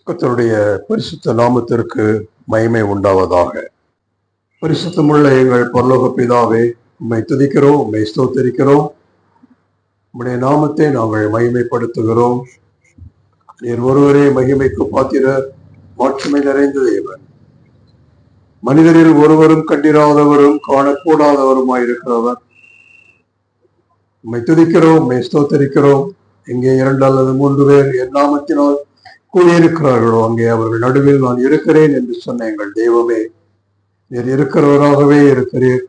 கர்த்தருடைய பரிசுத்த நாமத்திற்கு மகிமை உண்டாவதாக. பரிசுத்தமுள்ள எங்கள் பரலோக பிதாவே, உம்மை துதிக்கிறோம், உம்மை ஸ்தோத்தரிக்கிறோம். உம்முடைய நாமத்தை நாங்கள் மகிமைப்படுத்துகிறோம். நீர் ஒருவரே மகிமைக்கு பாத்திரர், மாட்சிமை நிறைந்த தேவன். மனிதரில் ஒருவரும் கண்டிராதவரும் காணக்கூடாதவருமாயிருக்கிறவர். உம்மை துதிக்கிறோம், உம்மை ஸ்தோத்தரிக்கிறோம். எங்கே 2 அல்லது 3 பேர் என் நாமத்தினால் கூடியிருக்கிறார்களோ அங்கே அவர்கள் நடுவில் நான் இருக்கிறேன் என்று சொன்ன எங்கள் தெய்வமே, நீர் இருக்கிறவராகவே இருக்கிறீர்.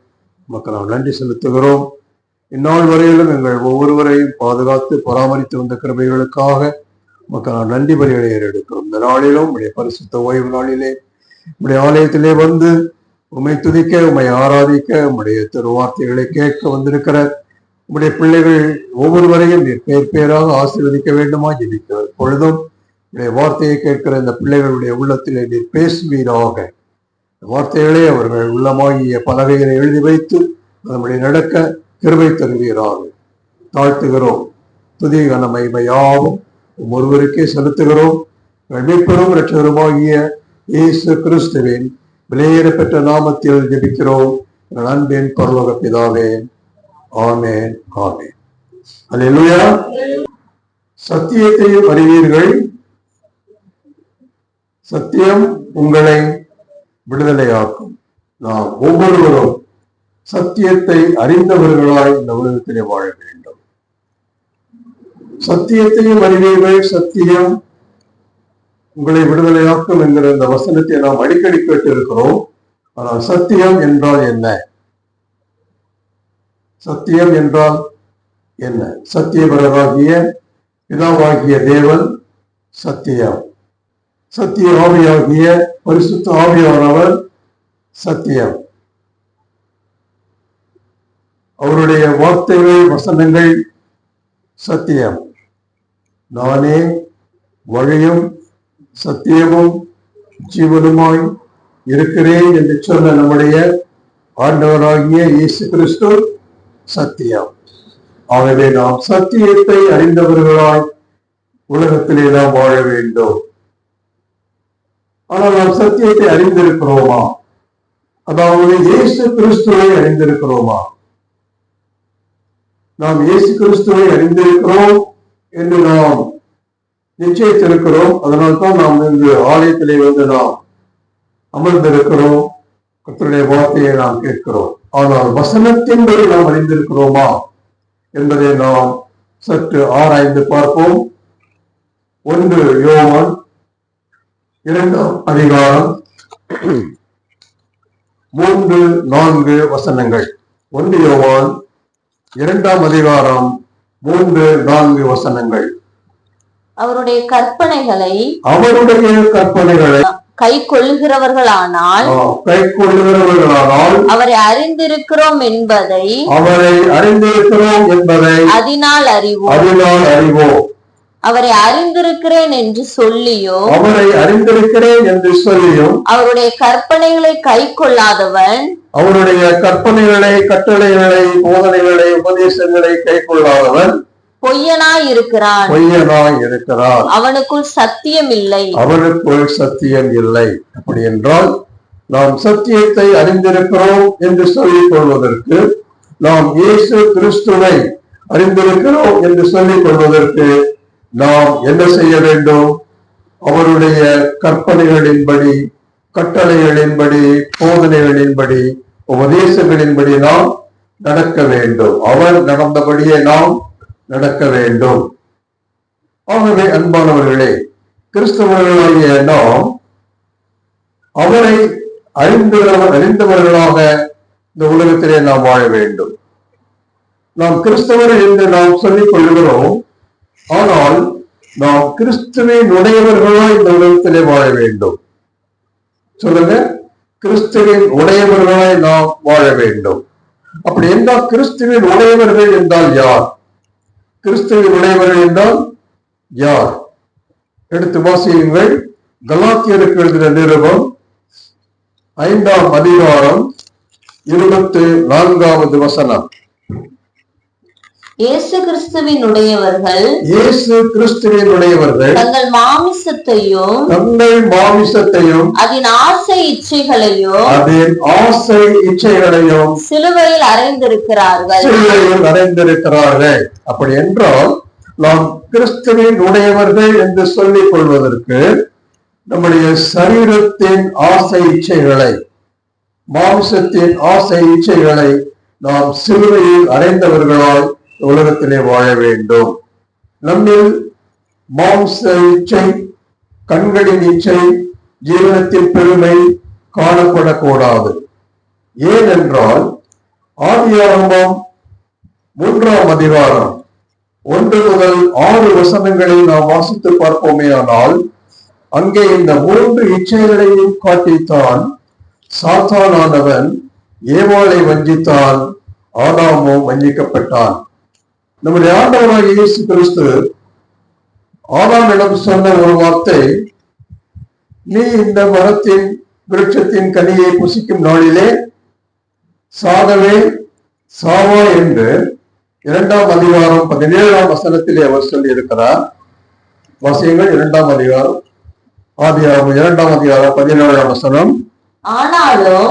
மக்கள் நாம் நன்றி செலுத்துகிறோம். இந்நாள் வரையிலும் எங்கள் ஒவ்வொருவரையும் பாதுகாத்து பராமரித்து வந்த கிருபைகளுக்காக மக்கள் நாம் நன்றி பலிகளை ஏறெடுக்கிறோம். இந்த நாளிலும் உடைய பரிசுத்த ஓய்வு நாளிலே உடைய ஆலயத்திலே வந்து உம்மை துதிக்க, உம்மை ஆராதிக்க, உம்முடைய திருவார்த்தைகளை கேட்க வந்திருக்கிற உம்முடைய பிள்ளைகள் ஒவ்வொருவரையும் நீர் பேர் பேராக ஆசீர்வதிக்க வேண்டுமா ஜெபிக்கிறார். பொழுதும் உடைய வார்த்தையை கேட்கிற இந்த பிள்ளைகளுடைய உள்ளத்திலே நீர் பேசுவீராக. வார்த்தைகளே அவர்கள் உள்ளமாகிய பலகைகளை எழுதி வைத்து நம்முடைய நடக்க கிருபை தருவீராக. தாழ்த்துகிறோம். துதி கன மகிமை யாவும் ஒருவருக்கே செலுத்துகிறோம். மீட்பெரும் இரட்சகருமாகிய இயேசு கிறிஸ்துவின் விலையேற பெற்ற நாமத்தில் ஜெபிக்கிறோம் எங்கள் அன்பின் பரலோக பிதாவே. ஆமென், ஆமென். அல்லேலூயா. சத்தியத்தையும் அறிவீர்கள், சத்தியம் உங்களை விடுதலையாக்கும். நாம் ஒவ்வொருவரும் சத்தியத்தை அறிந்தவர்களாய் இந்த உலகத்திலே வாழ வேண்டும். சத்தியத்தையும் அறிவீர்கள், சத்தியம் உங்களை விடுதலையாக்கும் என்கிற இந்த வசனத்தை நாம் அடிக்கடி கேட்டு இருக்கிறோம். ஆனால் சத்தியம் என்றால் என்ன? சத்தியம் என்றால் என்ன? சத்தியபரராகிய பிதாவாகிய தேவன் சத்தியம். சத்திய ஆவியாகிய பரிசுத்த ஆவியானவர் சத்தியம். அவருடைய வார்த்தைகள், வசனங்கள் சத்தியம். நானே வழியும் சத்தியமும் ஜீவனுமாய் இருக்கிறேன் என்று சொன்ன நம்முடைய ஆண்டவராகிய இயேசு கிறிஸ்து சத்தியம். ஆகவே நாம் சத்தியத்தை அறிந்தவர்களாய் உலகத்திலே நாம் வாழ வேண்டும். ஆனால் நாம் சத்தியத்தை அறிந்திருக்கிறோமா? அதாவது இயேசு கிறிஸ்துவை அறிந்திருக்கிறோமா? நாம் இயேசு கிறிஸ்துவை அறிந்திருக்கிறோம் என்று நாம் நிச்சயித்திருக்கிறோம். அதனால்தான் நாம் இந்த ஆலயத்திலே வந்து நாம் அமர்ந்திருக்கிறோம். கர்த்தருடைய வார்த்தையை நாம் கேட்கிறோம். ஆனால் வசனத்தின்படி நாம் அறிந்திருக்கிறோமா என்பதை நாம் சற்று ஆராய்ந்து பார்ப்போம். 1 யோவான் 2ஆம் அதிகாரம் 3-4 வசனங்கள். 1 யோவான் 2ஆம் அதிகாரம் 3-4 வசனங்கள். அவருடைய கற்பனைகளை கை கொள்ளுகிறவர்களானால் அவரை அறிந்திருக்கிறோம் என்பதை அதனால் அறிவோம். அவரை அறிந்திருக்கிறேன் என்று சொல்லியும் அவருடைய கற்பனைகளை கை கொள்ளாதவன், அவருடைய கற்பனைகளை, கட்டளைகளை, போதனைகளை, உபதேசங்களை கை கொள்ளாதவன் பொய்யனாய் இருக்கிறான். அவனுக்குள் சத்தியம் இல்லை. அப்படி என்றால் நாம் சத்தியத்தை அறிந்திருக்கிறோம் என்று சொல்லிக் கொள்வதற்கு, நாம் இயேசு கிறிஸ்துவை அறிந்திருக்கிறோம் என்று சொல்லிக் கொள்வதற்கு நாம் என்ன செய்ய வேண்டும்? அவருடைய கற்பனைகளின்படி, கட்டளைகளின்படி, போதனைகளின்படி, உபதேசங்களின்படி நாம் நடக்க வேண்டும். அவர் நடந்தபடியே நாம் நடக்க வேண்டும். ஆகவே அன்பானவர்களே, கிறிஸ்தவர்களாகிய நாம் அவரை அறிந்தவர்களாக இந்த உலகத்திலே நாம் வாழ வேண்டும். நாம் கிறிஸ்தவர் என்று நாம் சொல்லிக் கொள்கிறோம். ஆனால் நாம் கிறிஸ்துவின் உடையவர்களாய் இந்த உலகத்திலே வாழ வேண்டும். சொல்லுங்க, கிறிஸ்துவின் உடையவர்களாய் நாம் வாழ வேண்டும். அப்படி என்றால் கிறிஸ்துவின் உடையவர்கள் என்றால் யார்? கிறிஸ்துவின் உடையவர்கள் என்றால் யார்? எடுத்து வாசியுங்கள். கலாத்தியருக்கு எழுதின நிருபம் 5ஆம் அதிகாரம் 24வது வசனம். இயேசு கிறிஸ்துவினுடையவர்கள் தங்கள் மாமிசத்தையும் அதன் ஆசை இச்சைகளையும் சிலுவையில் அறைந்திருக்கிறார்கள். அப்படி என்றால் நாம் கிறிஸ்துவின் உடையவர்கள் என்று சொல்லிக் கொள்வதற்கு நம்முடைய சரீரத்தின் ஆசை இச்சைகளை, மாம்சத்தின் ஆசை இச்சைகளை நாம் சிலுவையில் அறைந்தவர்களால் உலகத்திலே வாழ வேண்டும். நம்மில் மாம்ச இச்சை, கண்களின் இச்சை, ஜீவனத்தின் பெருமை காணப்படக்கூடாது. ஏனென்றால் ஆதியாகமம் 3ஆம் அதிகாரம் 1 முதல் 6 வசனங்களை நாம் வாசித்து பார்ப்போமேயானால் அங்கே இந்த 3 இச்சைகளையும் காட்டித்தான் சாத்தானானவன் ஏவாளை வஞ்சித்தான், ஆதாமோ வஞ்சிக்கப்பட்டான். நம்முடைய ஆண்டவராகிய இயேசு கிறிஸ்து ஆதாமிடம் சொன்ன ஒரு வார்த்தை, நீ இந்த மரத்தின் விருட்சத்தின் கனியை புசிக்கும் நாளிலே சாகவே சாவா என்று 2ஆம் அதிகாரம் 17ஆம் வசனத்திலே அவர் சொல்லி இருக்கிறார். வாசியங்கள் 2ஆம் அதிகாரம், ஆதியாகமம் 2ஆம் அதிகாரம் 17ஆம் வசனம். ஆனாலும்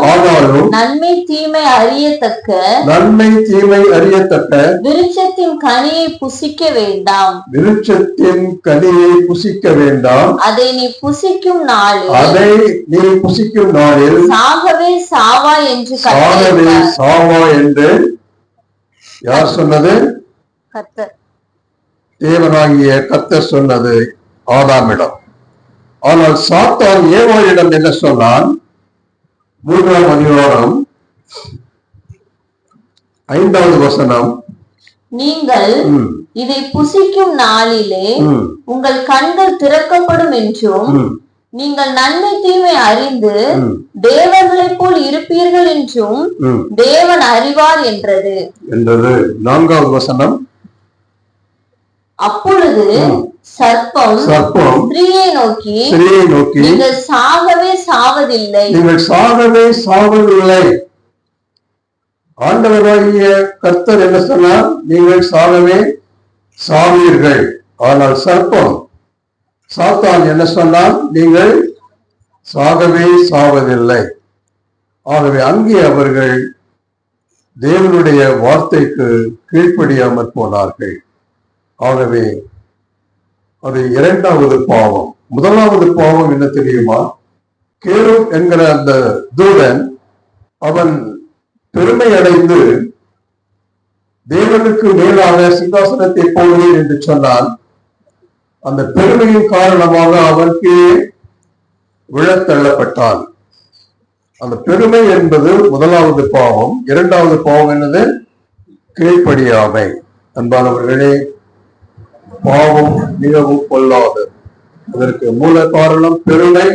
நன்மை தீமை அறியத்தக்க விருட்சத்தின் கனியை புசிக்க வேண்டாம். அதை நீ புசிக்கும் நாளில் சாகவே சாவா என்று யார் சொன்னது? கர்த்தர், தேவனாகிய கர்த்தர் சொன்னது ஆதாமிடம். ஆனால் சாத்தான் ஏவாளிடம் என்ன சொன்னான்? 3ஆம் அதிகாரம் 5வது வசனம். நீங்கள் இதை புசிக்கும் நாளிலே உங்கள் கண்கள் திறக்கப்படும் என்றும் நீங்கள் நன்மை தீமை அறிந்து தேவர்களைப் போல் இருப்பீர்கள் என்றும் தேவன் அறிவார் என்றது. 4வது வசனம். அப்பொழுது சர்ப்பம் ஸ்திரீயை நோக்கி நீங்கள் சாகவே சாவதில்லை. ஆண்டவராகிய கர்த்தர் என்ன சொன்னார்? நீங்கள் சாகவே சாவீர்கள். ஆனால் சாத்தான் என்ன சொன்னார்? நீங்கள் சாகவே சாவதில்லை. ஆகவே அங்கே அவர்கள் தேவனுடைய வார்த்தைக்கு கீழ்ப்படியாமற் போனார்கள். ஆகவே அது 2வது பாவம். 1வது பாவம் என்ன தெரியுமா? கேருப் என்கிற அந்த தூதன் அவன் பெருமை அடைந்து தேவனுக்கு மேலாக சிங்காசனத்தை போடுவேன் என்று சொன்னான். அந்த பெருமையின் காரணமாக அவனுக்கு விழத்தள்ளப்பட்டான். அந்த பெருமை என்பது 1வது பாவம். 2வது பாவம் என்னது? கீழ்ப்படியாமை. அன்பானவர்களே, பாவம் மிகவும் பொல்லாது. அதற்கு மூல காரணம் பெருமை,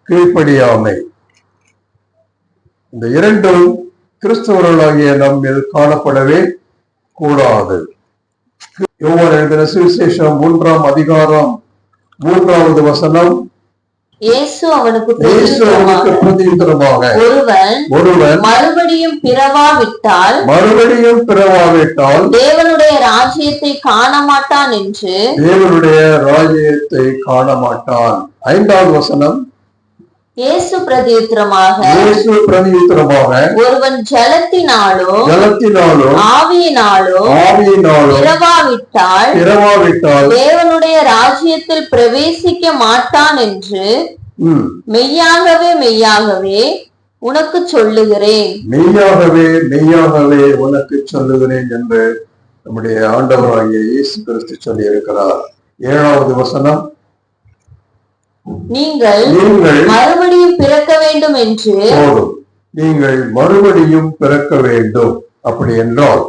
கீழ்ப்படியாமை. இந்த 2ம் கிறிஸ்தவர்களாகிய நம்மில் காணப்படவே கூடாது. யோவான் எழுதின சுவிசேஷம் 3ஆம் அதிகாரம் 3வது வசனம். இயேசு அவனுக்கு பிரதியுத்தரமாக, ஒருவன் மறுபடியும் பிறவாவிட்டால் தேவனுடைய ராஜ்யத்தை காண மாட்டான் என்று. 5வது வசனம். இயேசு பிரதியுத்தரமாக, ஒருவன் ஜலத்தினாலோ ஆவியினாலோ பிறவாவிட்டால் தேவனுடைய ராஜ்யத்தில் பிரவேசிக்க மாட்டான் என்று மெய்யாகவே உனக்கு சொல்லுகிறேன். என்று நம்முடைய ஆண்டவராகிய இயேசு கிறிஸ்து சொல்லி இருக்கிறார். 7வது வசனம். நீங்கள் மறுபடியும் பிறக்க வேண்டும் என்று. நீங்கள் மறுபடியும் பிறக்க வேண்டும். அப்படி என்றால்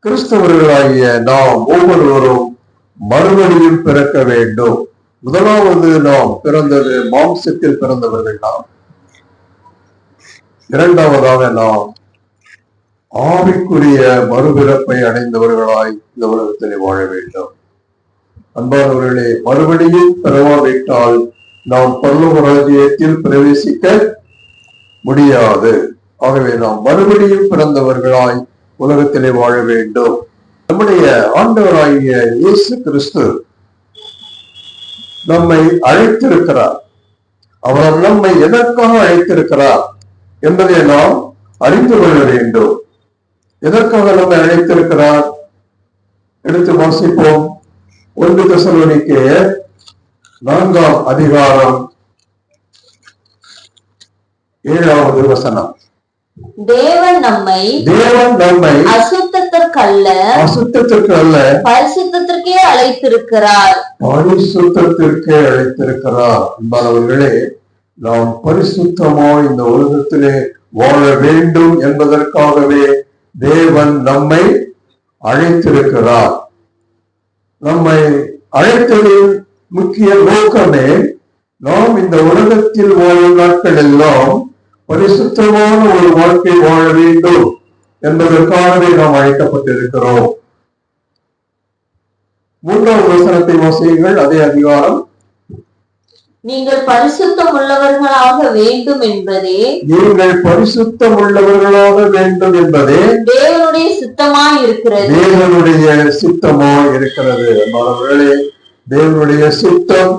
கிறிஸ்தவர்களாகிய நாம் ஒவ்வொருவரும் மறுபடியும் பிறக்க வேண்டும். முதலாவது நாம் பிறந்தது மாம்சத்தில் பிறந்தவர்கள் நாம். 2வதாக நாம் ஆவிக்குரிய மறுபிறப்பை அடைந்தவர்களாய் இந்த உலகத்திலே வாழ வேண்டும். அன்பானவர்களே, மறுபடியும் பிறவாவிட்டால் நாம் பரலோக ராஜ்யத்தில் பிரவேசிக்க முடியாது. ஆகவே நாம் மறுபடியும் பிறந்தவர்களாய் உலகத்திலே வாழ வேண்டும். நம்முடைய ஆண்டவராகிய இயேசு கிறிஸ்து நம்மை அழைத்திருக்கிறார். அவர் நம்மை எதற்காக அழைத்திருக்கிறார் என்பதை நாம் அறிந்து கொள்ள வேண்டும். எதற்காக நம்மை அழைத்திருக்கிறார்? எடுத்து வாசிப்போம். 1 தெசலோனிக்கேயர் 4ஆம் அதிகாரம் 7வது வசனம். தேவன் நம்மை அசுத்தத்திற்கல்ல பரிசுத்தத்திற்கே அழைத்திருக்கிறார். பரிசுத்தத்திற்கே அழைத்திருக்கிறார் என்பவர்களே, நாம் பரிசுத்தமாய் இந்த உலகத்திலே வாழ வேண்டும் என்பதற்காகவே தேவன் நம்மை அழைத்திருக்கிறார். நம்மை அழைத்ததின் முக்கிய நோக்கமே, நாம் இந்த உலகத்தில் வாழும் நாட்கள் எல்லாம் பரிசுத்தமான ஒரு வாழ்க்கை வாழ வேண்டும் என்பதற்காகவே நாம் அழைக்கப்பட்டிருக்கிறோம். 3வது வசனத்தை வாசியுங்கள். அதே அதிகாரம். நீங்கள் பரிசுத்தம் உள்ளவர்களாக வேண்டும் என்பதே தேவனுடைய சித்தமாய் இருக்கிறது. மாணவர்களே, தேவனுடைய சித்தம்,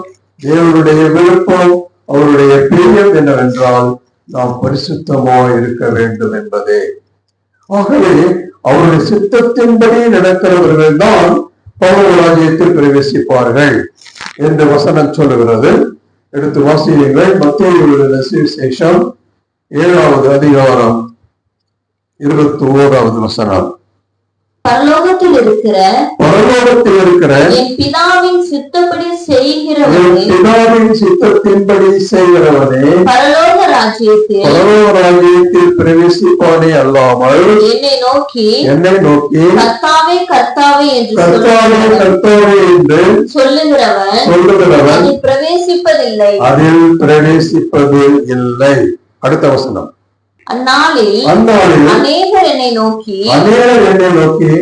தேவனுடைய விருப்பம், அவருடைய பிரியம் என்னவென்றால் நாம் பரிசுத்தமாய் இருக்க வேண்டும் என்பதே. ஆகவே அவருடைய சித்தத்தின்படி நடக்கிறவர்கள் தான் பரலோக ராஜ்யத்தில் பிரவேசிப்பார்கள் என்று வசனம் சொல்லுகிறது. எடுத்து வாசியுங்கள். மத்தேயு எழுதின சுவிசேஷம் 7வது அதிகாரம் 21வது வசனம். பரலோகத்தில் இருக்கிற என் பிதாவின் சித்தப்படி செய்கிறவனே பரலோக ராஜ்யத்தில் பிரவேசிப்பானே அல்லாமல் என்னை நோக்கி கர்த்தாவே கர்த்தாவே என்று சொல்லுகிறவன் அதில் பிரவேசிப்பது இல்லை. அடுத்த வசனம். அந்நாளில் அநேகர் என்னை நோக்கி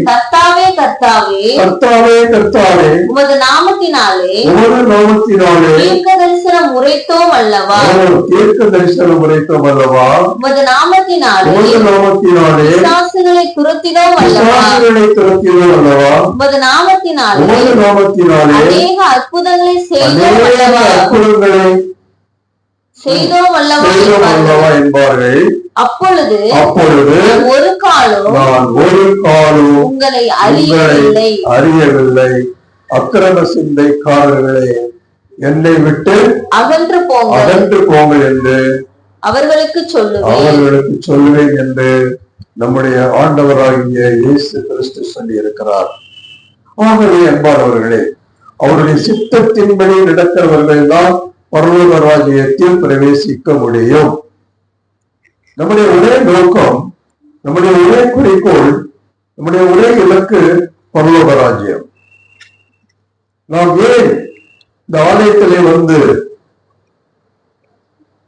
கர்த்தாவே கர்த்தாவே உமது நாமத்தினாலே தீர்க்க தரிசனம் உரைத்தோம் அல்லவா உமது நாமத்தினாலே பிசாசுகளை துரத்தினோம் அல்லவா உமது நாமத்தினாலே அநேக அற்புதங்களை செய்தோம் அல்லவா என்பார்கள். அப்பொழுது ஒரு காலம் உங்களை அறியவில்லை. அக்கிரம சிந்தைக்காரர்களே, என்னை விட்டு அகன்று போங்கள் என்று அவர்களுக்கு சொல்லுவேன் என்று நம்முடைய ஆண்டவராகிய இயேசு கிறிஸ்து சொல்லி இருக்கிறார். ஆகவே என்பார்களே, அவருடைய சித்தத்தின்படி நடக்கிறவர்கள் தான் பரலோக ராஜ்யத்தில் பிரவேசிக்க முடியும். நம்முடைய ஒரே நோக்கம், நம்முடைய ஒரே குறிக்கோள், நம்முடைய ஒரே இலக்கு பரலோக ராஜ்யம். நாம் ஏன் இந்த ஆலயத்திலே வந்து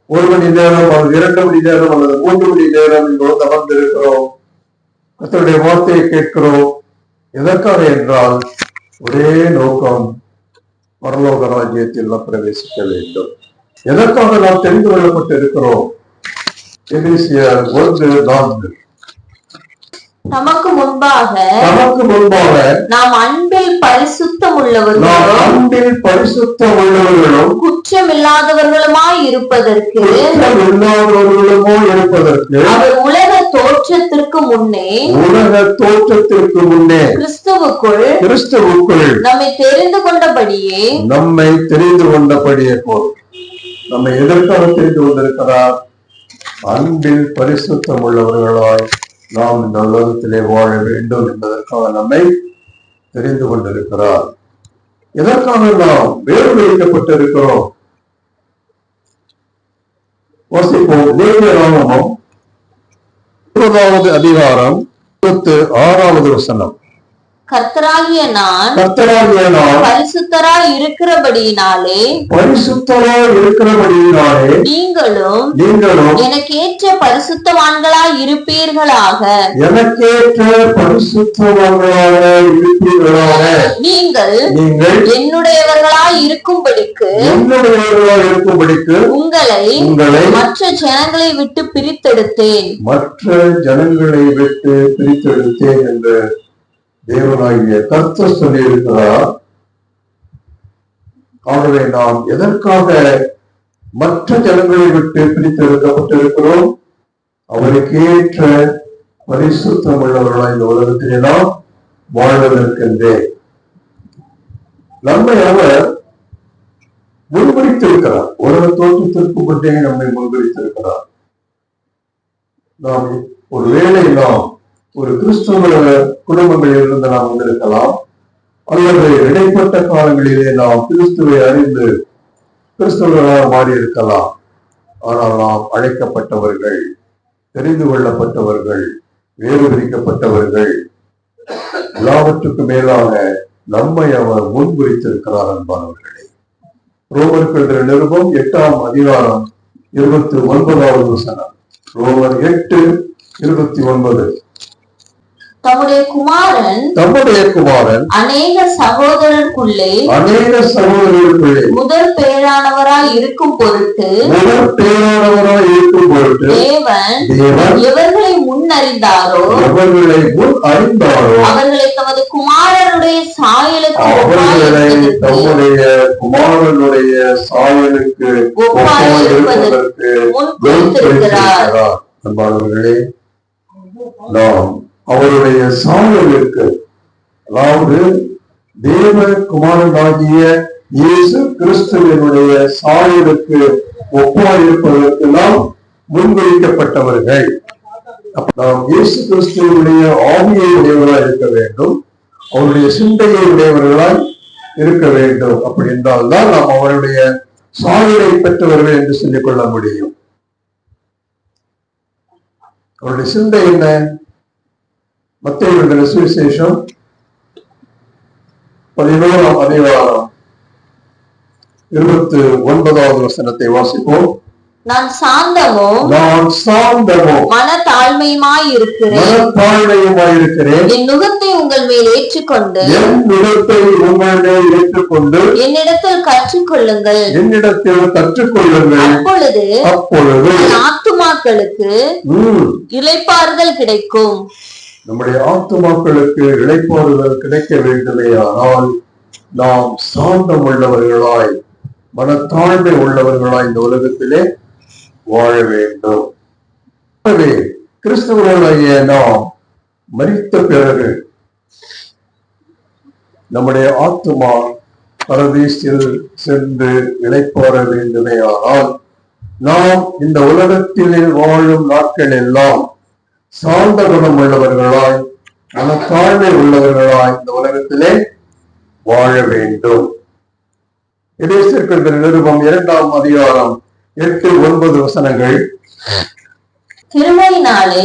1 மணி நேரம் அல்லது 2 மணி நேரம் அல்லது 3 மணி நேரம் இங்கு அமர்ந்திருக்கிறோம், கர்த்தருடைய வார்த்தையை கேட்கிறோம்? எதற்காக என்றால் ஒரே நோக்கம், பரலோக ராஜ்யத்தில் நாம் பிரவேசிக்க வேண்டும். எதற்காக நாம் தெரிந்து கொள்ளப்பட்டு இருக்கிறோம்? எபேசியர் 1:4. நமக்கு முன்பாக நாம் அன்பில் பரிசுத்தம் உள்ளவர்களும் குற்றமில்லாதவர்களுமாய் இருப்பதற்கு அவர் உலக தோற்றத்திற்கு முன்னே கிறிஸ்துவுக்குள் நம்மை தெரிந்து கொண்டபடியே போல் நம்மை எதற்காக தெரிந்து கொண்டிருக்கிறார்? அன்பில் பரிசுத்தம் உள்ளவர்களாய் நாம் இந்த உலகத்திலே வாழ வேண்டும் என்பதற்காக நம்மை தெரிந்து கொண்டிருக்கிறார். எதற்காக நாம் வேறு வைக்கப்பட்டிருக்கிறோம்? வாசிப்போம். லேவியராகமம் 20வது அதிகாரம் 26வது வசனம். கர்த்தராகிய நான் பரிசுத்தராய் இருக்கிறபடியினாலே நீங்களும் எனக்கு ஏற்ற பரிசுத்தவான்களாய் இருப்பீர்களாக. நீங்கள் என்னுடையவர்களாய் இருக்கும்படிக்கு உங்களை மற்ற ஜனங்களை விட்டு பிரித்தெடுத்தேன் என்று தேவனாகிய கர்த்தர் சொல்லி இருக்கிறார். ஆகவே நாம் எதற்காக மற்ற ஜனங்களை விட்டு பிரித்தெடுக்கப்பட்டிருக்கிறோம்? அவருக்கு ஏற்ற பரிசுத்தம் உள்ளவர்களாய் இந்த உலகத்திலே நாம் வாழ்வதற்கென்றே நம்மை அவர் முன்குறித்திருக்கிறார். உலக தோற்றத்திற்கு முன்னே நம்மை முன்குறித்திருக்கிறார். நாம் ஒருவேளை நாம் ஒரு கிறிஸ்தவ குடும்பங்களில் இருந்து நாம் வந்திருக்கலாம், அல்லது இடைப்பட்ட காலங்களிலே நாம் கிறிஸ்துவை அறிந்து கிறிஸ்தவர்களாக மாறியிருக்கலாம். ஆனால் நாம் அழைக்கப்பட்டவர்கள், தெரிந்து கொள்ளப்பட்டவர்கள், வேறு பிரிக்கப்பட்டவர்கள். எல்லாவற்றுக்கு மேலாக நம்மை அவர் முன்குறித்திருக்கிறார். அன்பானவர்களே, ரோமர்கள் நிருபம் 8ஆம் அதிகாரம் 29வது வசனம். ரோமர் 8:29. தம்முடைய குமாரன் அநேக சகோதரருக்குள்ளே முதற் பேரானவராய் இருக்கும் பொருட்டு தேவன் எவர்களை முன்னறிந்தாரோ அவர்களை தமது குமாரனுடைய சாயலுக்கு ஒப்பாயிருப்பதற்கு முன்குறித்திருக்கிறார். நாம் அவருடைய சாயலுக்கு, அதாவது தேவ குமாரனாகிய இயேசு கிறிஸ்துவினுடைய சாயலுக்கு ஒப்பாயிருப்பதற்கு நாம் முன்வைக்கப்பட்டவர்கள். நாம் இயேசு கிறிஸ்துவனுடைய ஆவியை உடையவர்களாய் இருக்க வேண்டும், அவருடைய சிந்தையை உடையவர்களாய் இருக்க வேண்டும். அப்படி என்றால் தான் நாம் அவருடைய சாயலை பெற்றவர்கள் என்று சொல்லிக் கொள்ள முடியும். அவருடைய சிந்தை என்ன? மத்தேயு எழுதின சுவிசேஷம் 11ஆம் அதிகாரம் 29வது வசனத்தை வாசிப்போம். நான் சாந்தமும் மனத்தாழ்மையுமாய் இருக்கிறேன். என் நுகத்தை உங்கள் மேல் ஏற்றுக்கொண்டு என்னிடத்தில் கற்றுக்கொள்ளுங்கள். அப்பொழுது ஆத்துமாக்களுக்கு இளைப்பாறுதல் கிடைக்கும். நம்முடைய ஆத்துமாக்களுக்கு இளைப்பாறுதல் கிடைக்க வேண்டுமே ஆனால் நாம் சாந்தம் உள்ளவர்களாய், மனத்தாழ்மை உள்ளவர்களாய் இந்த உலகத்திலே வாழ வேண்டும். எனவே கிறிஸ்தவர்களாகிய நாம் மரித்த பிறகு நம்முடைய ஆத்துமா பரதீசில் சென்று இளைப்பாற வேண்டுமே ஆனால் நாம் இந்த உலகத்திலே வாழும் நாட்கள் எல்லாம் சாந்த குணம் உள்ளவர்களாய், மனத்தாழ்மை உள்ளவர்களாய் இந்த உலகத்திலே வாழ வேண்டும். எபேசியர் நிருபம் 2ஆம் அதிகாரம் 8-9 வசனங்கள். கிருபையினாலே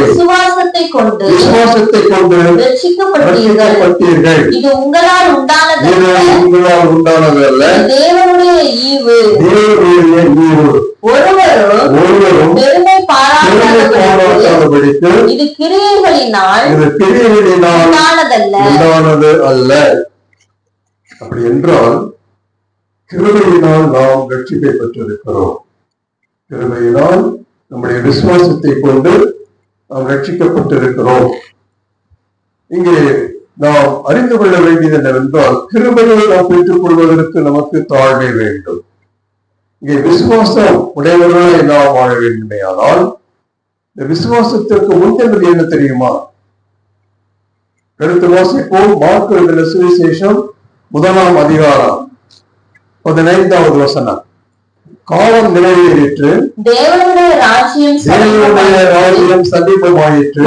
விசுவாசத்தை கொண்டு ரட்சிக்கப்பட்டீர்கள். இது உங்களால் உண்டானதல்ல, தேவனுடைய ஈவு. ஒருவரும் பெருமை பாராட்டாதபடிக்கு இது கிரியைகளினால் உண்டானது அல்ல. அப்படி என்றால் கிருபையினால் நாம் ரட்சிப்பை பெற்றிருக்கிறோம். கிருபையினால் நம்முடைய விசுவாசத்தை கொண்டு நாம் ரட்சிக்கப்பட்டிருக்கிறோம். இங்கே நாம் அறிந்து கொள்ள வேண்டியது என்னவென்றால், கிருபையை நாம் பெற்றுக் கொள்வதற்கு நமக்கு தாழ்மை வேண்டும். இங்கே விசுவாசம் உடையவர்களை நாம் வாழ வேண்டுமே ஆனால் இந்த விசுவாசத்திற்கு முன்னது என்ன தெரியுமா? எடுத்து வாசிப்போம். மார்க்கு எழுதின சுவிசேஷம் 1ஆம் அதிகாரம் 15வது வசனம். காலம் நிறைவேறிற்று, தேவனுடைய ராஜ்யம் சமீபமாயிற்று,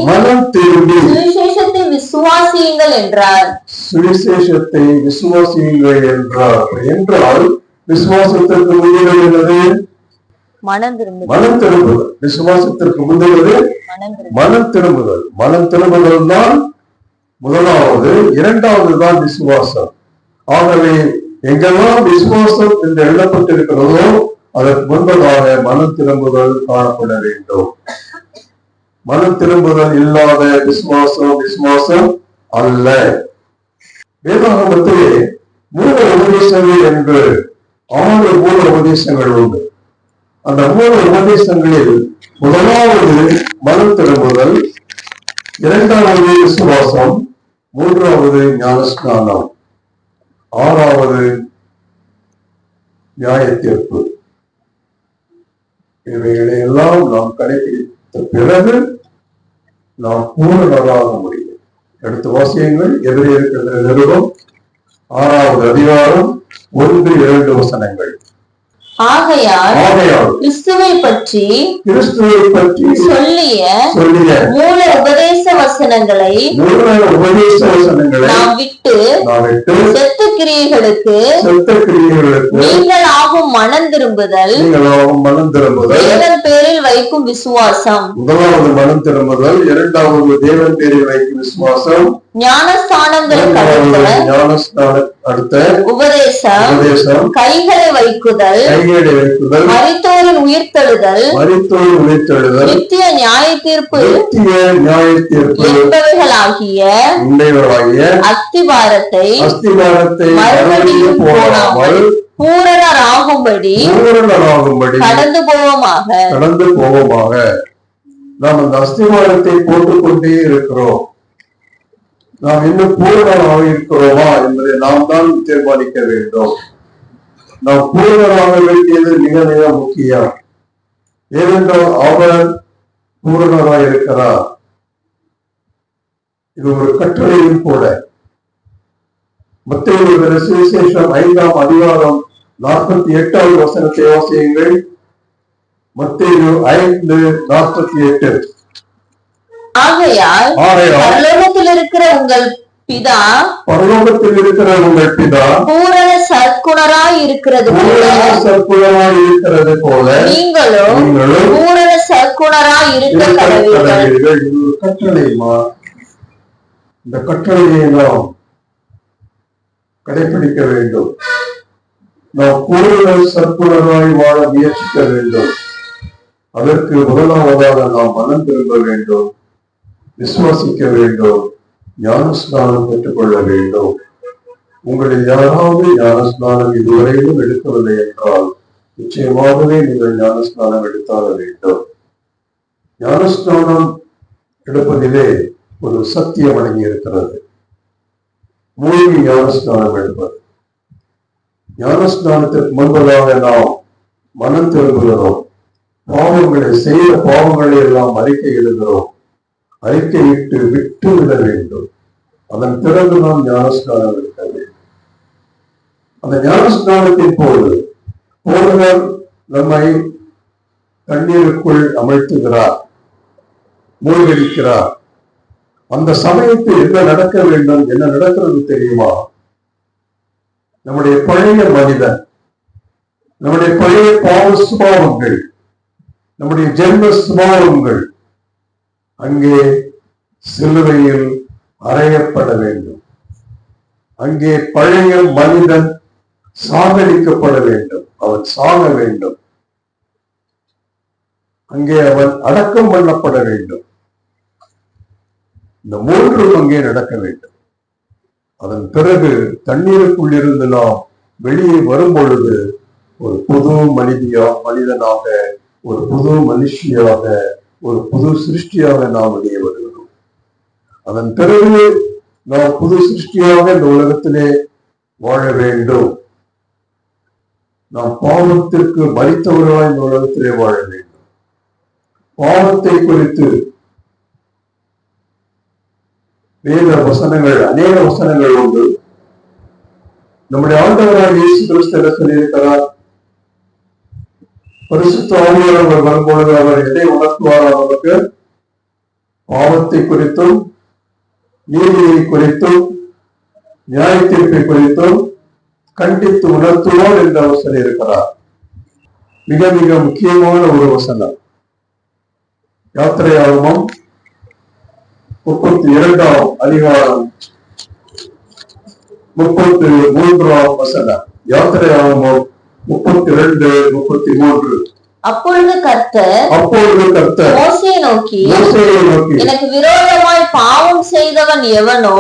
மனம் திரும்பி சுவிசேஷத்தை விசுவாசியுங்கள் என்றார். சுவிசேஷத்தை விசுவாசியுங்கள் என்றார். என்றால் விசுவாசத்திற்கு முன்னுரை என்னது? மனம் திரும்புதல். விசுவாசத்திற்கு முன்னுரை மனம் திரும்புதல். மனம் திரும்புதல் தான் முதலாவது. இரண்டாவது தான் விசுவாசம். ஆகவே எங்கெல்லாம் விசுவாசம் என்று எழுதப்பட்டிருக்கிறதோ அதற்கு முன்பதாக மனம் திரும்புதல் காணப்பட வேண்டும். மனம் திரும்புதல் இல்லாத விசுவாசம் அல்ல. வேதாகமத்திலே மூல உபதேசங்கள் என்று 6 மூல உபதேசங்கள் உண்டு. அந்த மூல உபதேசங்களில் முதலாவது மனம் திரும்புதல், இரண்டாவது விசுவாசம், மூன்றாவது ஞானஸ்நானம், ஆறாவது நியாய தீர்ப்பு. இவைகளை எல்லாம் நாம் கடைபிடித்த பிறகு நாம் பூரணராக முடியும். அடுத்த வாசியங்கள் எபிரேயர் நிருபம் 6வது அதிகாரம் 1-2 வசனங்கள். ஆகையால் கிறிஸ்துவை பற்றி சொல்லிய மூல உபதேச வசனங்களை நாம் விட்டு செத்த கிரியைகளுக்கு நீங்கள் ஆகும் மனம் திரும்புதல், தேவன் பேரில் வைக்கும் விசுவாசம். முதலாவது மனம் திரும்புதல், இரண்டாவது தேவன் பேரில் வைக்கும் விசுவாசம், ஞானஸ்தானங்களுக்கு அடுத்த உபதேசம், கைகளை வைக்குதல், மரித்தோரின் உயிர்த்தெழுதல், நித்திய நியாய தீர்ப்பு என்பவைகளாகிய அஸ்திபாரத்தை மறுபடியும் போடாமல் பூரணராகும்படி கடந்து போவோமாக. நாம் அந்த அஸ்திபாரத்தை போட்டுக்கொண்டே இருக்கிறோம். நாம் இன்னும் பூரணராக இருக்கிறோமா என்பதை நாம் தான் தீர்மானிக்க வேண்டும். நாம் பூரணராக வேண்டியது மிக மிக முக்கியம். ஏனென்றால் அவர் பூரணராக இருக்கிறார். இது ஒரு கட்டளையும் கூட. மத்தேயு சுவிசேஷம் 5ஆம் அதிகாரம் 48வது வசனத்தை வாசியுங்கள். மத்தேயு 5:48. ஆகையால் பரலோகத்தில் இருக்கிற உங்கள் பிதா பூரண சற்குணராய் இருக்கிறது போல நீங்களும் பூரண சற்குணராய் இருக்க கடவீர்கள். கட்டளைமா, இந்த கட்டளையை நாம் கடைபிடிக்க வேண்டும். நாம் பூரண சற்குணராய் வாழ முயற்சிக்க வேண்டும். அதற்கு முதலாவதாக நாம் மனம் திரும்ப வேண்டும், விசுவாசிக்க வேண்டும், ஞானஸ்நானம் பெற்றுக்கொள்ள வேண்டும். உங்களில் யாராவது ஞானஸ்நானம் இதுவரையிலும் எடுக்கவில்லை என்றால் நிச்சயமாகவே நீங்கள் ஞானஸ்நானம் எடுத்தாக வேண்டும். ஞானஸ்நானம் எடுப்பதிலே ஒரு சத்தியம் அடங்கி இருக்கிறது. மூழ்கி ஞானஸ்நானம் எடுப்பது. ஞானஸ்நானத்திற்கு முன்பதாக நாம் மனம் திரும்புகிறோம். செய்த பாவங்களை எல்லாம் அறிக்கை எழுதுகிறோம். அறிக்கையிட்டு விட்டு விட வேண்டும். அதன் பிறகு நாம் ஞானஸ்நானம் எடுக்க வேண்டும். அந்த ஞானஸ்நானத்தின் போது போதகர் நம்மை தண்ணீருக்குள் அமிழ்த்துகிறார், மூழ்கடிக்கிறார். அந்த சமயத்தில் என்ன நடக்க வேண்டும், என்ன நடக்கிறது தெரியுமா? நம்முடைய பழைய மனிதன், நம்முடைய பழைய பாவ சுபாவங்கள், நம்முடைய ஜென்ம சுபாவங்கள் அங்கே சிலுவையில் அறையப்பட வேண்டும். அங்கே பழைய மனிதன் சாகடிக்கப்பட வேண்டும். அவன் சாக வேண்டும். அங்கே அவன் அடக்கம் பண்ணப்பட வேண்டும். இந்த மூன்றும் அங்கே நடக்க வேண்டும். அதன் பிறகு தண்ணீருக்குள் இருந்து நாம் வெளியே வரும் பொழுது ஒரு புது மனிதனாக, ஒரு புது மனுஷியாக, ஒரு புது சிருஷ்டியாக நாம் வெளியே வருகிறோம். அதன் பிறகு நாம் புது சிருஷ்டியாக இந்த உலகத்திலே வாழ வேண்டும். நாம் பாவத்திற்கு மரித்தவர்களாக இந்த உலகத்திலே வாழ வேண்டும். பாவத்தை குறித்து வேத வசனங்கள், அநேக வசனங்கள் உண்டு. நம்முடைய ஆண்டவராக இயேசு கிறிஸ்து சொல்லியிருக்கிறார், பரிசுத்த ஆவியானவர் வரும்பொழுது அவர் எதை உணர்த்துவார்? அவருக்கு பாவத்தை குறித்தும், நீதியை குறித்தும், நியாய தீர்ப்பை குறித்தும் கண்டித்து உணர்த்துவார் என்று அவர் சொல்லியிருக்கிறார். மிக மிக முக்கியமான ஒரு வசனம். யாத்திரையாகமம் 32ஆம் அதிகாரம் 33ஆம் வசனம். யாத்திரையாகமம் 32:33. அப்பொழுது கர்த்தர் மோசேயை நோக்கி, எனக்கு விரோதமாய் பாவம் செய்தவன் எவனோ,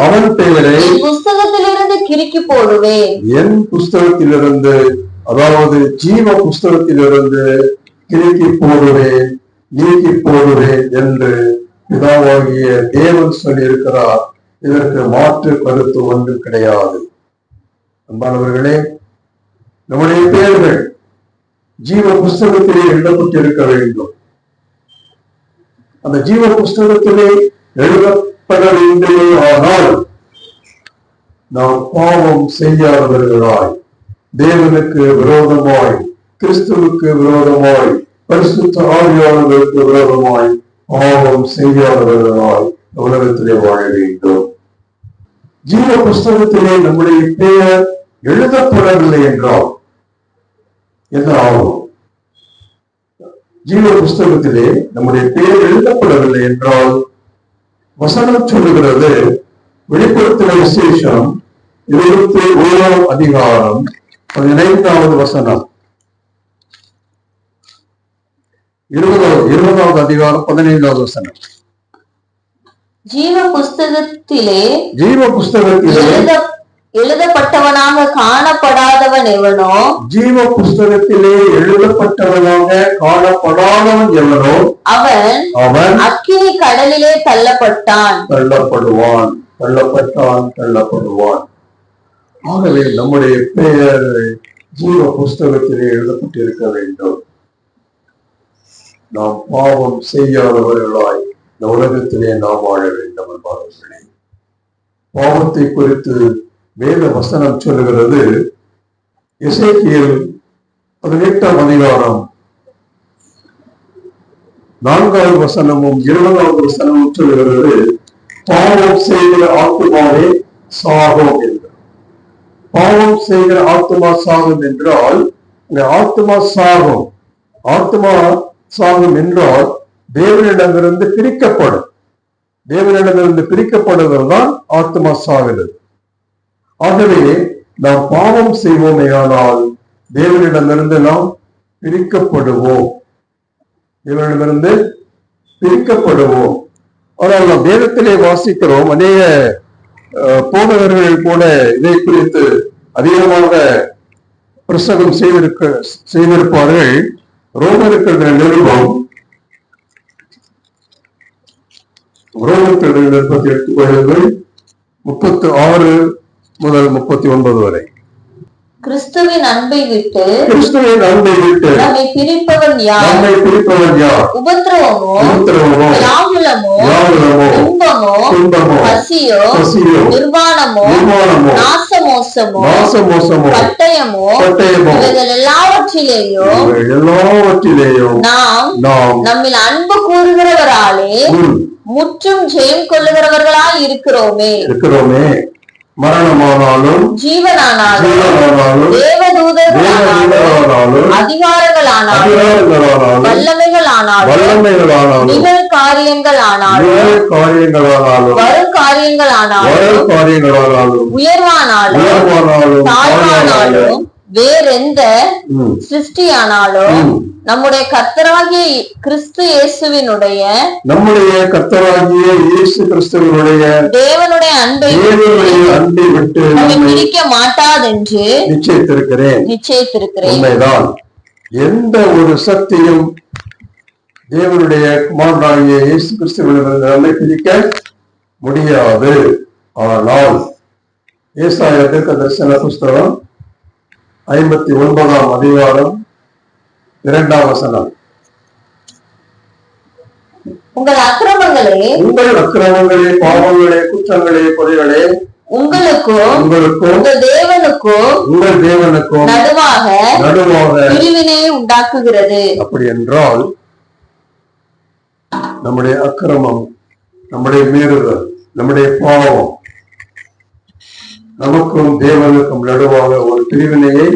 அவன் பெயரை என் புஸ்தகத்திலிருந்து கிறுக்கி போடுவேன். என் புஸ்தகத்திலிருந்து, அதாவது ஜீவ புஸ்தகத்திலிருந்து கிறுக்கி போடுவேன், நீக்கி போடுவேன் என்று பிதாவாகிய தேவன் சொல்லி இருக்கிறார். இதற்கு மாற்று கருத்து ஒன்று கிடையாது. அன்பானவர்களே, நம்முடைய பெயர்கள் ஜீவ புஸ்தகத்திலே எழுதப்பட்டிருக்க வேண்டும். அந்த ஜீவ புஸ்தகத்திலே எழுதப்படவில்லை ஆனால் நாம் பாவம் செய்யாதவர்களாய், தேவனுக்கு விரோதமாய், கிறிஸ்துவுக்கு விரோதமாய், பரிசுத்த ஆவியானவருக்கு விரோதமாய் பாவம் செய்யாதவர்களாய் உலகத்திலே வாழ வேண்டும். ஜீவ புஸ்தகத்திலே நம்முடைய பெயர் எழுதப்படவில்லை என்றால் என்ன ஆகும்? ஜீவ புஸ்தகத்திலே நம்முடைய பெயர் எழுதப்படவில்லை என்றால் வசனம் சொல்லுகிறது, வெளிப்படுத்தின விசேஷம் 21 அதிகாரம் 15வது வசனம், 20வது அதிகாரம் 15வது வசனம். ஜீவ புஸ்தகத்திலே எழுதப்பட்டவனாக காணப்படாதவன் எவனோ, ஜீவ புஸ்தகத்திலே எழுதப்பட்டவனாக காணப்படாதவன் எவனோ அவன் அக்கினி கடலிலே தள்ளப்படுவான். ஆகவே நம்முடைய பெயர் ஜீவ புஸ்தகத்திலே எழுதப்பட்டிருக்க வேண்டும். நாம் பாவம் செய்யாதவர்களாய் இந்த உலகத்திலே நாம் வாழ வேண்டும். என்பார்களே, பாவத்தை குறித்து வேத வசனம் சொல்லுகிறது. எசேக்கியேல் 18ஆம் அதிகாரம் 4வது வசனமும் 20வது வசனமும் சொல்லுகிறது, பாவம் செய்கிற ஆத்துமாவே சாகும் என்று. பாவம் செய்கிற ஆத்துமா சாகும் என்றால் ஆத்துமா சாகும் என்றால் தேவனிடமிருந்து பிரிக்கப்படும். தேவனிடமிருந்து பிரிக்கப்படுவதுதான் ஆத்மா சாகிறது. ஆகவே நாம் பாவம் செய்வோமேயானால் தேவனிடமிருந்து நாம் பிரிக்கப்படுவோம். ஆனால் நாம் வேதத்திலே வாசிக்கிறோம், அநேக போதகர்கள் கூட இதை குறித்து அதிகமாக பிரசங்கம் செய்திருப்பார்கள். ரோமருக்கு நிருபம் 36 முதல் 39 வரை. கிறிஸ்துவின் அன்பை விட்டு நம்மை பிரிப்பவன் யார்? உபத்திரவமோ, வியாகுலமோ, துன்பமோ, பசியோ, நிர்வாணமோ, நாசமோசமோ, பட்டயமோ, இவைகள் எல்லாவற்றிலேயும் நாம் நம்மில் அன்பு கூறுகிறவராலே முற்றும் ஜெயம் கொள்ளுகிறவர்களாய் இருக்கிறோமே. மரணமானாலும் ஜீவனானாலும் தேவதூதர்களானாலும் அதிகாரங்களானாலும் வல்லமைகளானாலும் நிகழ்காரியங்களானாலும் வருங்காரியங்களானாலும் உயர்வானாலும் தாழ்வானாலும் வேறெந்த சிருஷ்டியானாலும் நம்முடைய கர்த்தராகிய கிறிஸ்து இயேசுவினுடைய தேவனுடைய அன்பை விட்டு பிரிக்க மாட்டாதென்று நிச்சயித்திருக்கிறேன். உண்மைதான். எந்த ஒரு சக்தியும் தேவனுடைய குமாரனாகிய இயேசு கிறிஸ்துவிலிருந்து நம்மை பிரிக்க முடியாது. ஆனால் ஏசாயா தீர்க்கதரிசன புஸ்தகம் 59ஆம் அதிகாரம் 2ஆம் வசனம், உங்கள் அக்கிரமங்களே, பாவங்களே, குற்றங்களே, குறைகளே உங்களுக்கும் உங்கள் தேவனுக்கும் நடுவாக பிரிவினை உண்டாக்குகிறது. அப்படி என்றால் நம்முடைய அக்கிரமம், நம்முடைய மீறுதல், நம்முடைய பாவம் நமக்கும் தேவனுக்கும் நடுவாக ஒரு பிரிவினையை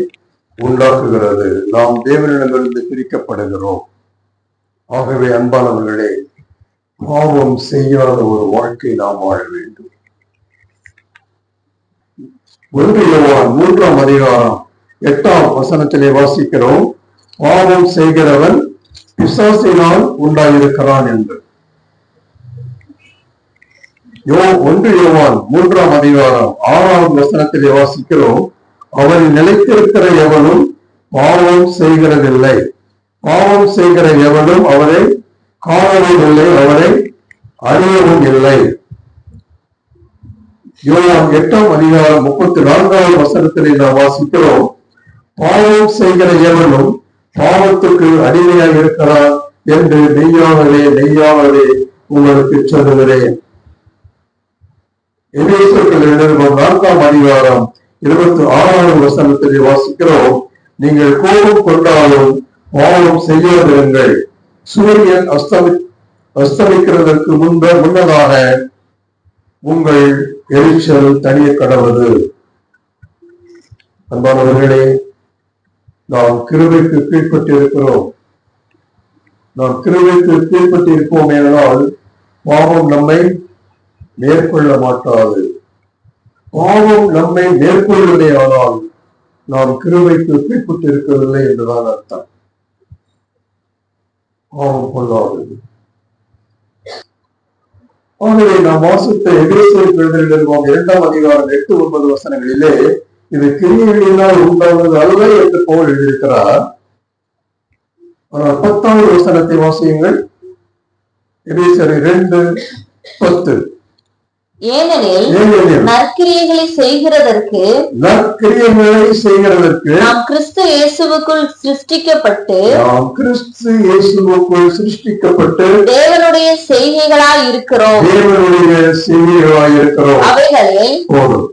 உண்டாக்குகிறது. நாம் தேவனிடமிருந்து பிரிக்கப்படுகிறோம். ஆகவே அன்பானவர்களே, பாவம் செய்யாத ஒரு வாழ்க்கை நாம் வாழ வேண்டும். 1 யோவான் 3ஆம் அதிகாரம் 8ஆம் வசனத்திலே வாசிக்கிறோம், பாவம் செய்கிறவன் பிசாசினால் உண்டாயிருக்கிறான் என்று. 1 யோவான் 3ஆம் அதிகாரம் 6ஆம் வசனத்திலே வாசிக்கிறோம், அவன் நிலைத்திருக்கிற எவனும் பாவம் செய்கிறதில்லை, பாவம் செய்கிற எவனும் அவரை காணவும் இல்லை, அவரை அறியவும் இல்லை. யோவான் 8ஆம் அதிகாரம் 34வது வசனத்திலே நாம் வாசிக்கிறோம், பாவம் செய்கிற எவனும் பாவத்துக்கு அடிமையாக இருக்கிறார் என்று மெய்யாகவே மெய்யாகவே உங்களுக்கு சொல்லுகிறேன். எபேசியர்கள் எழுதின 4ஆம் அதிகாரம் 26வது வசனத்திலே வாசிக்கிறோம், நீங்கள் கோபம் கொண்டாலும் பாவம் செய்யாதிருங்கள், சூரியன் அஸ்தமிக்கிறதற்கு முன்னதாக உங்கள் எரிச்சல் தனிய கடவுது. அன்பானவர்களே, நாம் கிருபைக்கு கீழ்பட்டிருக்கிறோம். நாம் கிருபைக்கு கீழ்பட்டிருப்போம் என்றால் பாவம் நம்மை மேற்கொள்ள மாட்டாது. பாவம் நம்மை மேற்கொள்வதே ஆனால் நாம் கிருபைக்கு கீழ்பட்டிருக்கவில்லை என்றுதான் அர்த்தம். பாவம் கொள்ளாதது. ஆகவே நாம் வாசித்த எபேசியர் 2ஆம் அதிகாரம் 8-9 வசனங்களிலே இது கிரியைகளினால் உண்டானது அல்ல என்று பவுல் எழுதியிருக்கிறார். ஆனால் 10வது வசனத்தை வாசியுங்கள். எபேசியர் 2:10. ஏனெனில் நற்கிரியைகளை செய்கிறதற்கு நாம் கிறிஸ்து இயேசுவுக்குள் சிருஷ்டிக்கப்பட்டு தேவனுடைய செய்கைகளாய் இருக்கிறோம். அவைகளில் போதும்.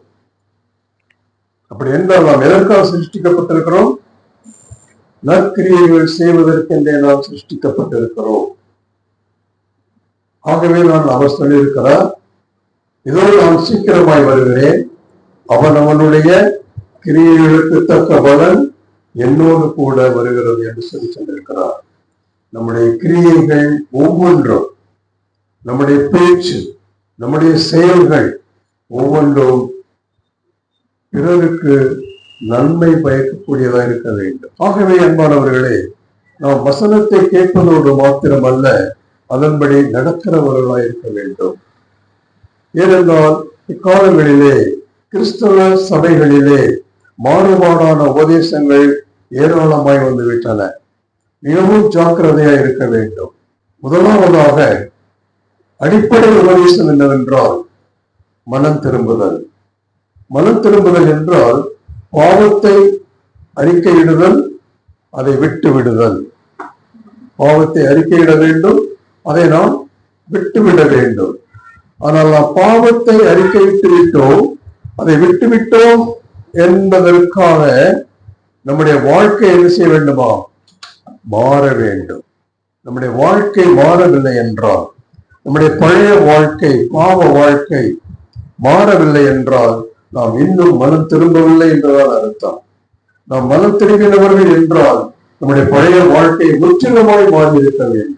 அப்படி என்றால் நாம் எதற்காக சிருஷ்டிக்கப்பட்டிருக்கிறோம்? நற்கிரியைகள் செய்வதற்கென்றே நாம் சிருஷ்டிக்கப்பட்டிருக்கிறோம். ஆகவே நான் அவர் சொல்லியிருக்கிறார், இதோ நான் சீக்கிரமாய் வருகிறேன், அவனுடைய கிரியைகளுக்கு தக்க பலன் என்னோடு கூட வருகிறது என்று சொல்லி சென்றிருக்கிறார். நம்முடைய கிரியைகள் ஒவ்வொன்றும், நம்முடைய பேச்சு, நம்முடைய செயல்கள் ஒவ்வொன்றும் பிறருக்கு நன்மை பயக்கக்கூடியதாக இருக்க வேண்டும். ஆகவே அன்பானவர்களே, நாம் வசனத்தை கேட்பதோடு மாத்திரமல்ல, அதன்படி நடக்கிறவர்களாக இருக்க வேண்டும். ஏனென்றால் இக்காலங்களிலே கிறிஸ்தவ சபைகளிலே மாறுபாடான உபதேசங்கள் ஏராளமாய் வந்துவிட்டன. மிகவும் ஜாக்கிரதையா இருக்க வேண்டும். முதலாவதாக அடிப்படை உபதேசம் என்னவென்றால் மனம் திரும்புதல். மனம் திரும்புதல் என்றால் பாவத்தை அறிக்கையிடுதல், அதை விட்டு விடுதல். பாவத்தை அறிக்கையிட வேண்டும், அதை நாம் விட்டுவிட வேண்டும். ஆனால் நாம் பாவத்தை அறிக்கையிட்டு விட்டோம், அதை விட்டுவிட்டோம் என்பதற்காக நம்முடைய வாழ்க்கை என்ன செய்ய வேண்டுமா? மாற வேண்டும். நம்முடைய வாழ்க்கை மாறவில்லை என்றால், நம்முடைய பழைய வாழ்க்கை, பாவ வாழ்க்கை மாறவில்லை என்றால் நாம் இன்னும் மனம் திரும்பவில்லை என்றுதான் அர்த்தம். நாம் மனம் திரும்பினவர்கள் என்றால் நம்முடைய பழைய வாழ்க்கை முற்றிலுமாய் மாறியிருக்க வேண்டும்.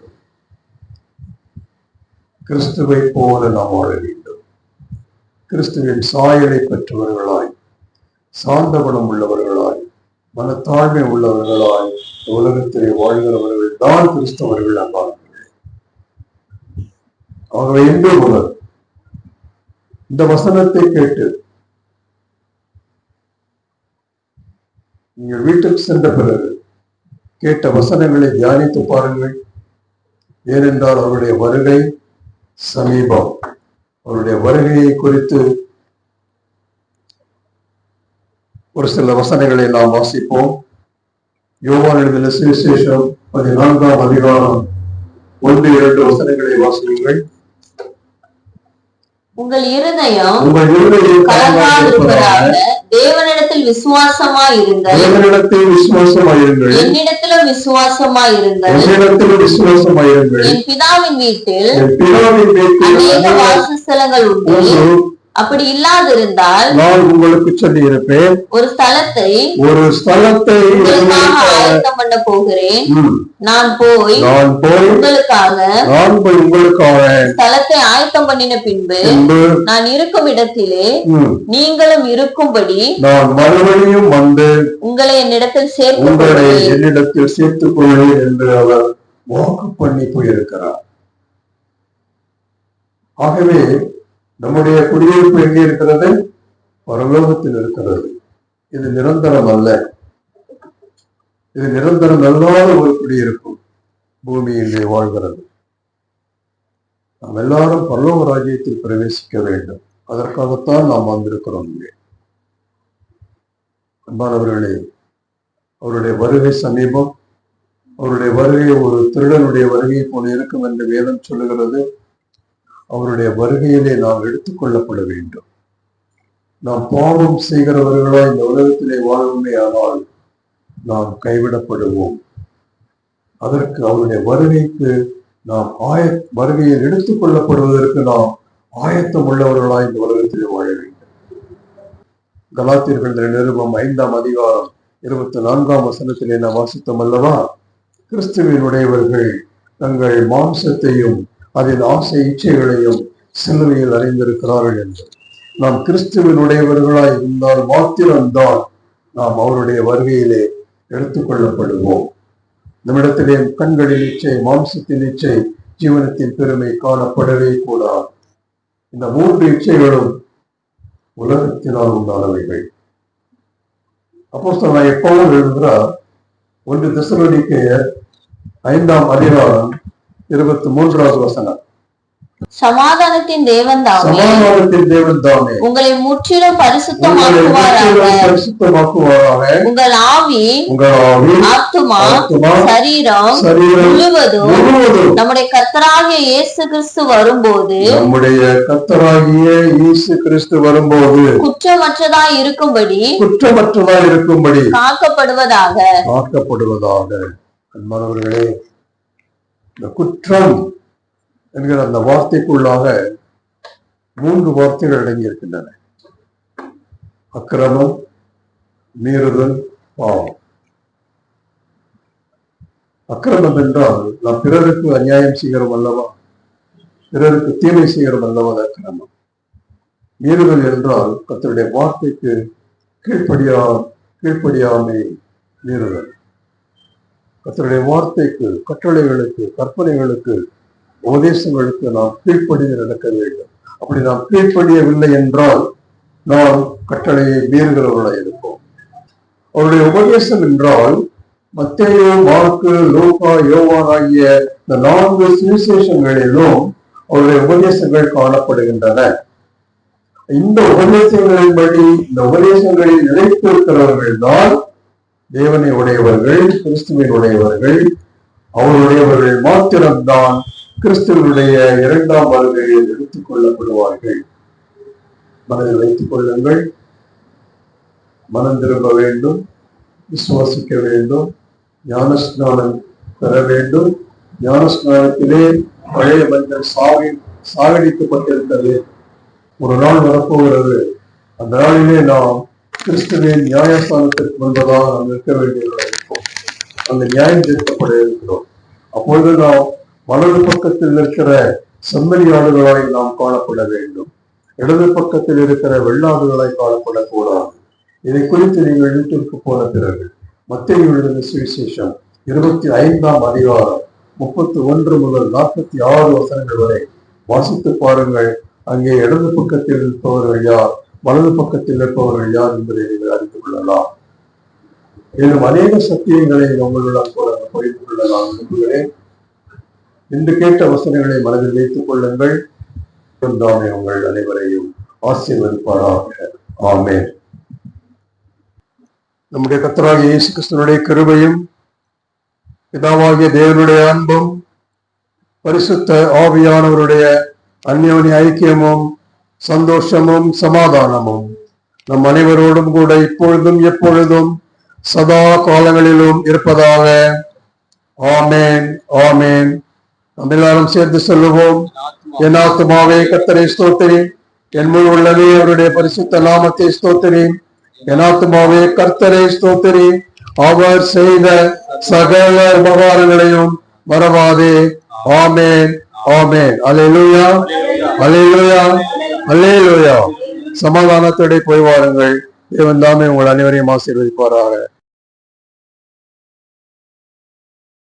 கிறிஸ்துவை போல நாம் வாழ வேண்டும். கிறிஸ்துவின் சாயலை பெற்றவர்களாய், சாந்த குணம் உள்ளவர்களாய், மனத்தாழ்மை உள்ளவர்களாய் உலகத்திலே வாழ்கிறவர்கள் தான் கிறிஸ்தவர்கள் அன்பார்கள். ஆகவே இன்று முதல் இந்த வசனத்தை கேட்டு நீங்கள் வீட்டுக்கு சென்ற பிறகு கேட்ட வசனங்களை தியானித்து பாருங்கள். ஏனென்றால் அவருடைய வருகை சமீபம். அவருடைய வருகையை குறித்து ஒரு சில வசனங்களை நாம் வாசிப்போம். யோவான் எழுதின சுவிசேஷம் 14ஆம் அதிகாரம் 1-2 வசனங்களை வாசியுங்கள். உங்கள் இருதயம் கலங்காதிருப்பதாக தேவனிடத்தில் விசுவாசமாயிருங்கள், என்னிடத்திலும் விசுவாசமாயிருங்கள். என் பிதாவின் வீட்டில் அநேக வாசஸ்தலங்கள் உண்டு. அப்படி இல்லாதிருந்தால் நான் உங்களுக்கு சொல்லி இருப்பேன், ஒரு ஸ்தலத்தை ஆயத்தம் பண்ண போகிறேன். நான் போய் உங்களுக்காக ஸ்தலத்தை ஆயத்தம் பண்ணின பின்பு நான் இருக்கும் இடத்திலே நீங்களும் இருக்கும்படி நான் மறுபடியும் வந்து உங்களை என்னிடத்தில் சேர்த்துக் கொள்வேன் என்று அவர் வாக்கு பண்ணி போயிருக்கிறார். ஆகவே நம்முடைய குடியிருப்பு எங்கே இருக்கிறது? பரலோகத்தில் இருக்கிறது. இது நிரந்தரம் அல்ல. இது நிரந்தரம் அல்லாத ஒரு குடியிருக்கும் பூமியிலே வாழ்கிறது. நாம் எல்லாரும் பரலோக ராஜ்யத்தில் பிரவேசிக்க வேண்டும். அதற்காகத்தான் நாம் வந்திருக்கிறோம். இங்கே அன்பானவர்களே, அவருடைய வருகை சமீபம். அவருடைய வருகை ஒரு திருடனுடைய வருகை போல இருக்கும் என்று வேதம் சொல்லுகிறது. அவருடைய வருகையிலே நாம் எடுத்துக்கொள்ளப்பட வேண்டும். நாம் பாவம் செய்கிறவர்களாய் இந்த உலகத்திலே வாழ்வுமே, ஆனால் நாம் கைவிடப்படுவோம். அதற்கு அவருடைய வருகைக்கு நாம் வருகையில் எடுத்துக் கொள்ளப்படுவதற்கு நாம் ஆயத்தம் உள்ளவர்களாய் இந்த உலகத்திலே வாழ வேண்டும். கலாத்தியர்கள் நிருபம் 5ஆம் அதிகாரம் 24ஆம் வசனத்திலே நாம் வாசித்தோம் அல்லவா? கிறிஸ்துவினுடையவர்கள் தங்கள் மாம்சத்தையும் அதன் ஆசை இச்சைகளையும் சிலுவையில் அறிந்திருக்கிறார்கள் என்று. நாம் கிறிஸ்துவினுடையவர்களாய் இருந்தால் மாத்திரம்தான் நாம் அவருடைய வருகையிலே எடுத்துக்கொள்ளப்படுவோம். நம்மிடத்திலே கண்களின் இச்சை, மாம்சத்தின் இச்சை, ஜீவனத்தின் பெருமை காணப்படவே கூடாது. இந்த 3 இச்சைகளும் உலகத்தினால் உண்டானவைகள். அப்போஸ்தலனாகிய பவுல் எழுதுகிறார், 1 தெசலோனிக்கேயர் 5ஆம் அதிகாரம் 23வது வசனம். சமாதானத்தின் தேவன் தாமே உங்களை முற்றிலும் பரிசுத்தமாக்குவாராக. உங்கள் ஆவி ஆத்துமா சரீரம் முழுவதும் நம்முடைய கர்த்தராகிய இயேசு கிறிஸ்து வரும்போது குற்றமற்றதாய் இருக்கும்படி காக்கப்படுவதாக. அன்பானவர்களே, இந்த குற்றம் என்கிற அந்த வார்த்தைக்குள்ளாக 3 வார்த்தைகள் அடங்கி இருக்கின்றன. அக்கிரமம், மீறுதல், பாவம். அக்கிரமம் என்றால் நாம் பிறருக்கு அநியாயம் செய்கிறோம் அல்லவா, பிறருக்கு தீமை செய்கிறோம் அல்லவா, அது அக்கிரமம். மீறுதல் என்றால் கர்த்தருடைய வார்த்தைக்கு கீழ்ப்படியாமை மீறுதல். கர்த்தருடைய வார்த்தைக்கு, கட்டளைகளுக்கு, கற்பனைகளுக்கு, உபதேசங்களுக்கு நாம் கீழ்ப்படிந்து நடக்க வேண்டும். அப்படி நாம் கீழ்ப்படியவில்லை என்றால் நாம் கட்டளையை மீறுகிறவர்களாக இருப்போம். அவருடைய உபதேசம் என்றால் மத்தேயு, மார்க்கு, லூக்கா, யோவான் ஆகிய இந்த 4 சுவிசேஷங்களிலும் அவருடைய உபதேசங்கள் காணப்படுகின்றன. இந்த உபதேசங்களின்படி, இந்த உபதேசங்களில் நிலைத்திருக்கிறவர்கள் தான் தேவனை உடையவர்கள், கிறிஸ்துவின் உடையவர்கள். அவருடையவர்கள் மாத்திரம்தான் கிறிஸ்துவனுடைய 2ஆம் வருகையில் எடுத்துக் கொள்ளப்படுவார்கள். மனதில் வைத்துக் கொள்ளுங்கள். மனம் திரும்ப வேண்டும், விசுவாசிக்க வேண்டும், ஞானஸ்நானம் பெற வேண்டும். ஞானஸ்நானத்திலே பழைய மனிதன் சாகடிக்கப்பட்டிருக்கிறது. ஒரு நாள் வரப்போகிறது. அந்த நாளிலே நாம் கிறிஸ்துவின் நியாயஸ்தானத்திற்கு முன்பதாக நாம் இருக்க வேண்டியவர்களாக இருப்போம். அந்த நியாயம் தீர்க்கப்பட இருக்கிறோம். அப்பொழுது நாம் வலது பக்கத்தில் இருக்கிற செம்மறியாடுகளாய் நாம் காணப்பட வேண்டும். இடது பக்கத்தில் இருக்கிற வெள்ளாடுகளாய் காணப்படக்கூடாது. இதை குறித்து நீங்கள் வீட்டிற்கு போன பிறகு மத்தேயு எழுதின சுவிசேஷம் 25ஆம் அதிகாரம் 31 முதல் 46 வசனங்கள் வரை வாசித்து பாருங்கள். அங்கே இடது பக்கத்தில் இருப்பவர்கள் யார், வலது பக்கத்தில் இருப்பவர்கள் யார் என்பதை நீங்கள் அறிந்து கொள்ளலாம். மேலும் அநேக சத்தியங்களை உங்களுடன் பகிர்ந்து கொள்ளலாம் விரும்புகிறேன். இன்று கேட்ட வசனங்களை மனதில் வைத்துக் கொள்ளுங்கள். தாமே உங்கள் அனைவரையும் ஆசீர்வதிப்பாராக. ஆமென். நம்முடைய கர்த்தராகிய இயேசு கிறிஸ்துவினுடைய கிருபையும் பிதாவாகிய தேவனுடைய அன்பும் பரிசுத்த ஆவியானவருடைய அந்யோன்ய ஐக்கியமும் சந்தோஷமும் சமாதானமும் நம் அனைவரோடும் கூட இப்பொழுதும் எப்பொழுதும் சதா காலங்களிலும் இருப்பதாக. ஆமென், ஆமென். நம்ம எல்லாரும் சேர்ந்து சொல்லுவோம். என் ஆத்துமாவே கர்த்தரை ஸ்தோத்திரி, என் முழு உள்ளமே அவருடைய பரிசுத்த நாமத்தை ஸ்தோத்திரி. என் ஆத்துமாவே கர்த்தரை ஸ்தோத்திரி, அவர் செய்த சகல உபகாரங்களையும் மறவாதே. ஆமென், ஆமென். அல்லேலூயா, அல்லேலூயா, அல்லேலூயா. சமாதானத்தோட போய் வாருங்கள். தேவன் தாமே உங்கள் அனைவரையும் ஆசீர்வதிப்பாராக.